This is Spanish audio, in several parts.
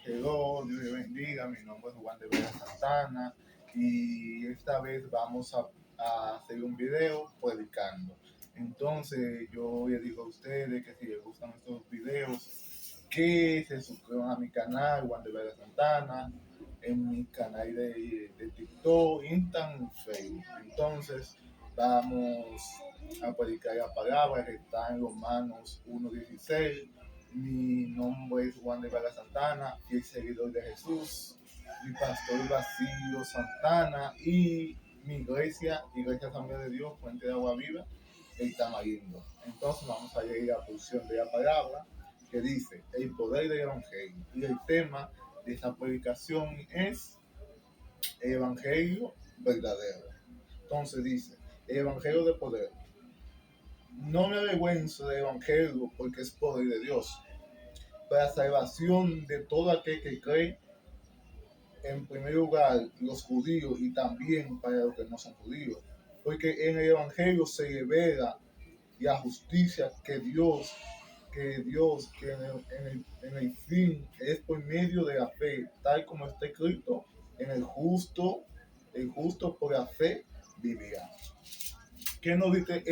Hello, Dios le bendiga. Mi nombre es Juan de Vega Santana y esta vez vamos a hacer un video predicando. Entonces, yo les digo a ustedes que si les gustan estos videos, que se suscriban a mi canal, Juan de Vega Santana, en mi canal de TikTok, Instagram y Facebook. Entonces, vamos a predicar la palabra que está en Romanos 1:16. Mi nombre es Juan de Vega Santana, fiel seguidor de Jesús, mi pastor Basilio Santana y mi iglesia Asamblea de Dios, Fuente de Agua Viva, el Tamarindo. Entonces vamos a leer la porción de la palabra que dice el poder del Evangelio. Y el tema de esta predicación es el Evangelio verdadero. Entonces dice, el Evangelio de poder. No me avergüenzo del Evangelio porque es poder de Dios para salvación de todo aquel que cree, en primer lugar los judíos y también para los que no son judíos, porque en el Evangelio se revela la justicia que en el fin es por medio de la fe, tal como está escrito, el justo por la fe vivirá. ¿Qué nos dice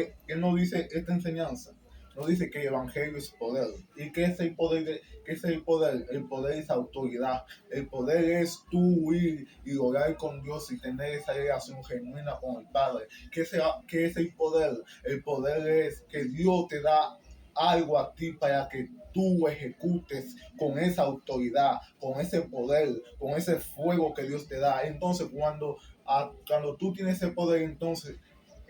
esta enseñanza? Nos dice que el evangelio es poder. ¿Y qué es el poder? ¿Qué es el poder? El poder es autoridad. El poder es tú ir y orar con Dios y tener esa relación genuina con el Padre. ¿Qué es el poder? El poder es que Dios te da algo a ti para que tú ejecutes con esa autoridad, con ese poder, con ese fuego que Dios te da. Entonces, cuando tú tienes ese poder, entonces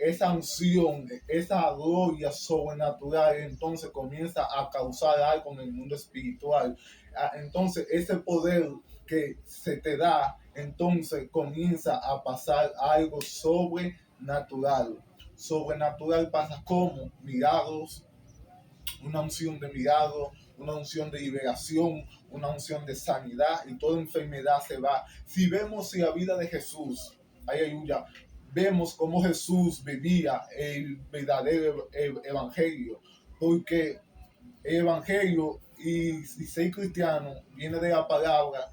esa unción, esa gloria sobrenatural, entonces comienza a causar algo en el mundo espiritual. Entonces ese poder que se te da, entonces comienza a pasar algo sobrenatural. Sobrenatural pasa como milagros, una unción de milagro, una unción de liberación, una unción de sanidad, y toda enfermedad se va. Si vemos la vida de Jesús, aleluya, vemos cómo Jesús vivía el verdadero evangelio, porque el evangelio y ser cristiano viene de la palabra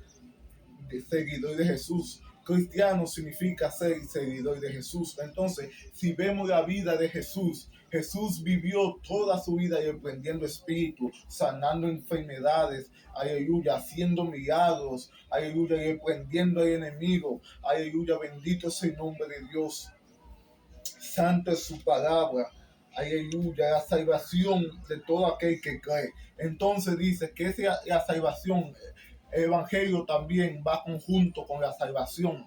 de seguidor de Jesús. Cristiano significa ser seguidor de Jesús. Entonces, si vemos la vida de Jesús, Jesús vivió toda su vida reprendiendo espíritus, sanando enfermedades, aleluya, haciendo milagros, aleluya, reprendiendo al enemigo, aleluya, bendito es el nombre de Dios, santo es su palabra, aleluya, la salvación de todo aquel que cree. Entonces dice que esa la salvación, el evangelio también va conjunto con la salvación.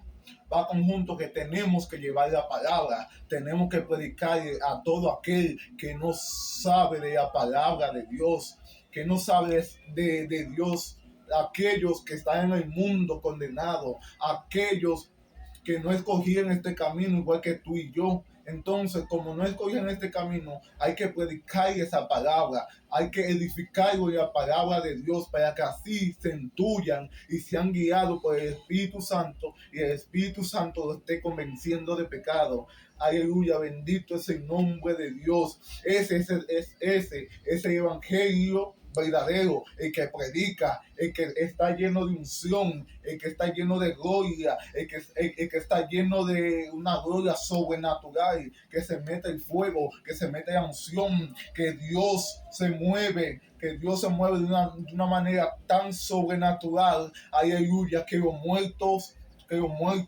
Va conjunto que tenemos que llevar la palabra, tenemos que predicar a todo aquel que no sabe de la palabra de Dios, que no sabe de Dios, aquellos que están en el mundo condenados, aquellos que no escogían este camino igual que tú y yo. Entonces, como no escogían este camino, hay que predicar esa palabra, hay que edificar la palabra de Dios para que así se intuyan y sean guiados por el Espíritu Santo y el Espíritu Santo lo esté convenciendo de pecado. Aleluya, bendito es el nombre de Dios. Ese es el evangelio verdadero, el que predica, el que está lleno de unción, el que está lleno de gloria, el que está lleno de una gloria sobrenatural, que se mete el fuego, que se mete la unción, que Dios se mueve de una manera tan sobrenatural, aleluya, que los muertos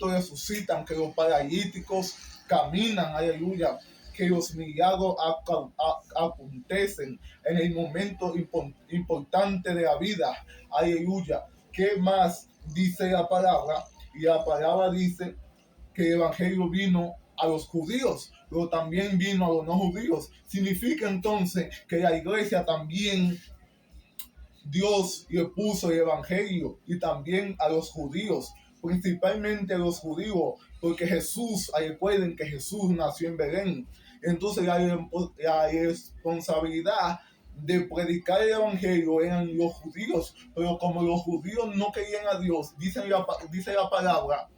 resucitan, que los paralíticos caminan, aleluya, que los milagros acontecen en el momento importante de la vida, aleluya. ¿Qué más dice la palabra? Y la palabra dice que el evangelio vino a los judíos, pero también vino a los no judíos. Significa entonces que la iglesia también, Dios le puso el evangelio y también a los judíos, principalmente a los judíos, porque Jesús, recuerden que Jesús nació en Belén. Entonces la responsabilidad de predicar el evangelio eran los judíos, pero como los judíos no querían a Dios, dice la palabra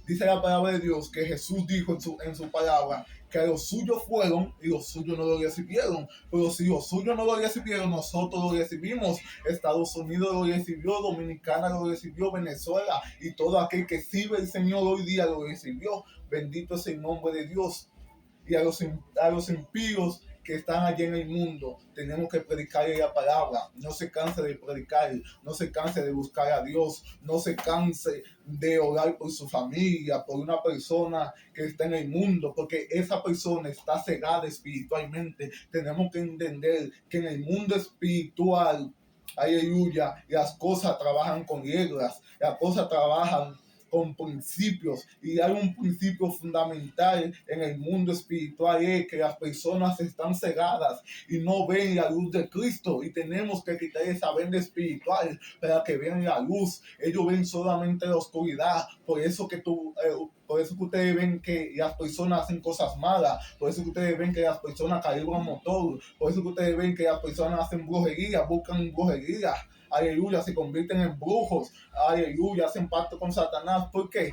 Dice la palabra de Dios que Jesús dijo en su palabra que a los suyos fueron y los suyos no lo recibieron. Pero si los suyos no lo recibieron, nosotros lo recibimos. Estados Unidos lo recibió, Dominicana lo recibió, Venezuela y todo aquel que sirve al Señor hoy día lo recibió. Bendito es el nombre de Dios. Y a los impíos que están allí en el mundo, tenemos que predicarle la palabra. No se canse de predicar, no se canse de buscar a Dios, no se canse de orar por su familia, por una persona que está en el mundo, porque esa persona está cegada espiritualmente. Tenemos que entender que en el mundo espiritual, aleluya, las cosas trabajan con reglas, las cosas trabajan con principios, y hay un principio fundamental en el mundo espiritual, es que las personas están cegadas y no ven la luz de Cristo, y tenemos que quitar esa venda espiritual para que vean la luz. Ellos ven solamente la oscuridad. Por eso que ustedes ven que las personas hacen cosas malas, por eso que ustedes ven que las personas calibran motor, por eso que ustedes ven que las personas hacen brujería, buscan brujería, aleluya, se convierten en brujos, aleluya, hacen pacto con Satanás. ¿Por qué?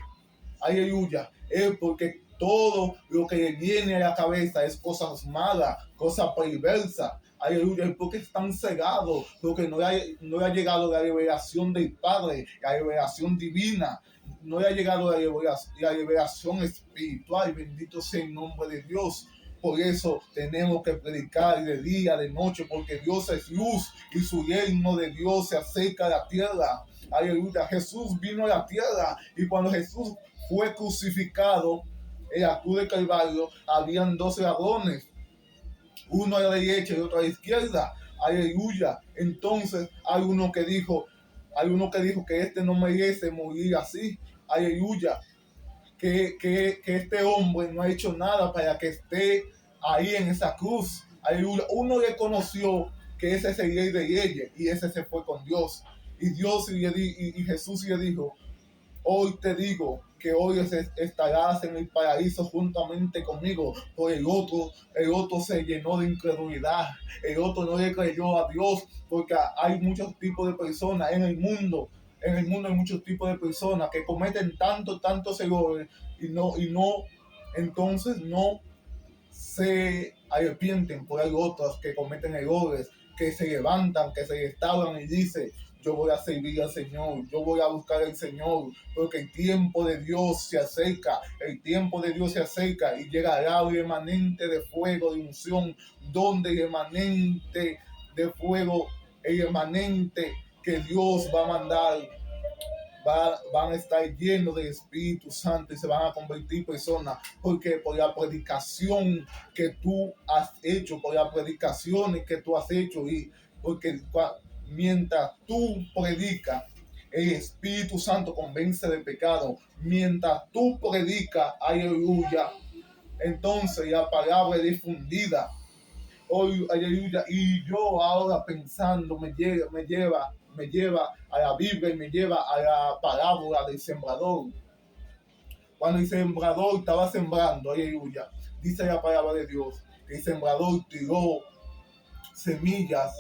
Aleluya, es porque todo lo que le viene a la cabeza es cosas malas, cosas perversas. Aleluya, es porque están cegados, porque no le ha llegado la revelación del Padre, la revelación divina, no le ha llegado la revelación espiritual. Bendito sea el nombre de Dios. Por eso tenemos que predicar de día, de noche, porque Dios es luz y su reino de Dios se acerca a la tierra. Aleluya, Jesús vino a la tierra, y cuando Jesús fue crucificado en la cruz de Calvario, habían 12 ladrones, uno a la derecha y otro a la izquierda. Aleluya. Entonces hay uno que dijo que este no merece morir así. Aleluya. Que este hombre no ha hecho nada para que esté ahí en esa cruz. Aleluya. Uno le conoció que ese es el rey de reyes, y ese se fue con Dios. Y Jesús le dijo: hoy te digo que hoy estarás en el paraíso juntamente conmigo. Por el otro se llenó de incredulidad. El otro no le creyó a Dios, porque hay muchos tipos de personas en el mundo. En el mundo hay muchos tipos de personas que cometen tantos errores entonces no se arrepienten. Por hay otros que cometen errores, que se levantan, que se restauran y dicen: yo voy a servir al Señor, yo voy a buscar al Señor, porque el tiempo de Dios se acerca, el tiempo de Dios se acerca, y llegará el remanente de fuego, de unción, donde el remanente de fuego, el remanente que Dios va a mandar, van a estar llenos del Espíritu Santo y se van a convertir personas, porque por la predicación que tú has hecho, por las predicaciones que tú has hecho, y porque mientras tú predicas, el Espíritu Santo convence de pecado. Mientras tú predicas, aleluya, entonces la palabra es difundida. Hoy, aleluya, y yo ahora pensando me lleva a la Biblia y me lleva a la parábola del sembrador. Cuando el sembrador estaba sembrando, aleluya, dice la palabra de Dios que el sembrador tiró semillas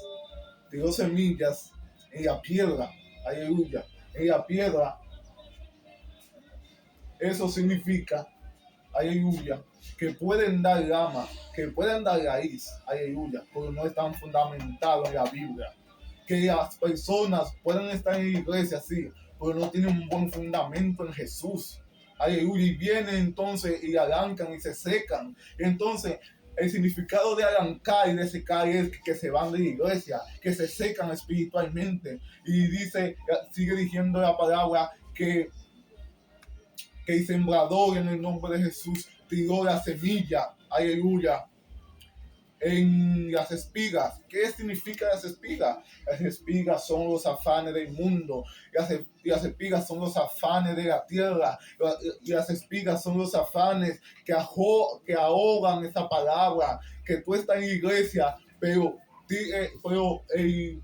en la piedra, aleluya, en la piedra. Eso significa, aleluya, que pueden dar rama, que pueden dar raíz, aleluya, pero no están fundamentados en la Biblia. Que las personas pueden estar en la iglesia, sí, pero no tienen un buen fundamento en Jesús, aleluya, y vienen entonces y arrancan y se secan. Entonces, el significado de arrancar y de secar es que se van de la iglesia, que se secan espiritualmente. Y sigue diciendo la palabra que el sembrador, en el nombre de Jesús, tiró la semilla, aleluya, en las espigas. ¿Qué significa las espigas? Las espigas son los afanes del mundo, las espigas son los afanes de la tierra, y las espigas son los afanes que ahogan esa palabra, que tú estás en la iglesia, pero el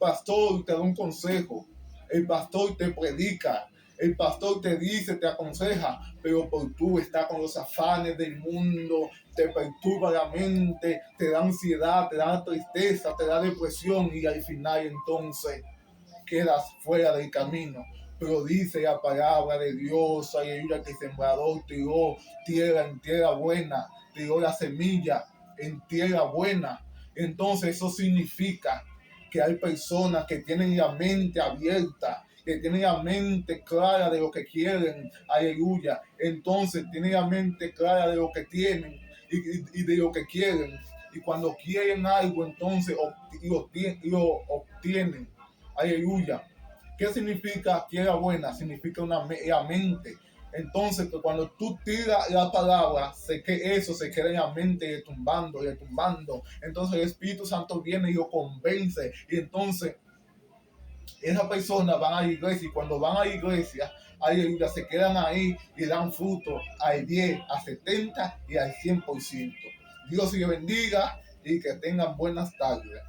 pastor te da un consejo, el pastor te predica, el pastor te dice, te aconseja, pero por tú estás con los afanes del mundo, te perturba la mente, te da ansiedad, te da tristeza, te da depresión, y al final entonces quedas fuera del camino. Pero dice la palabra de Dios, aleluya, que el sembrador tiró tierra en tierra buena, tiró la semilla en tierra buena. Entonces eso significa que hay personas que tienen la mente abierta, que tienen la mente clara de lo que quieren, aleluya. Entonces tienen la mente clara de lo que tienen y de lo que quieren. Y cuando quieren algo, entonces lo obtienen, aleluya. ¿Qué significa tierra buena? Significa la mente. Entonces, que cuando tú tiras la palabra, sé que eso se queda en la mente retumbando, retumbando. Entonces el Espíritu Santo viene y lo convence. Y entonces esas personas van a la iglesia y cuando van a la iglesia, aleluya, se quedan ahí y dan fruto al 10, a 70 y al 100%. Dios les bendiga y que tengan buenas tardes.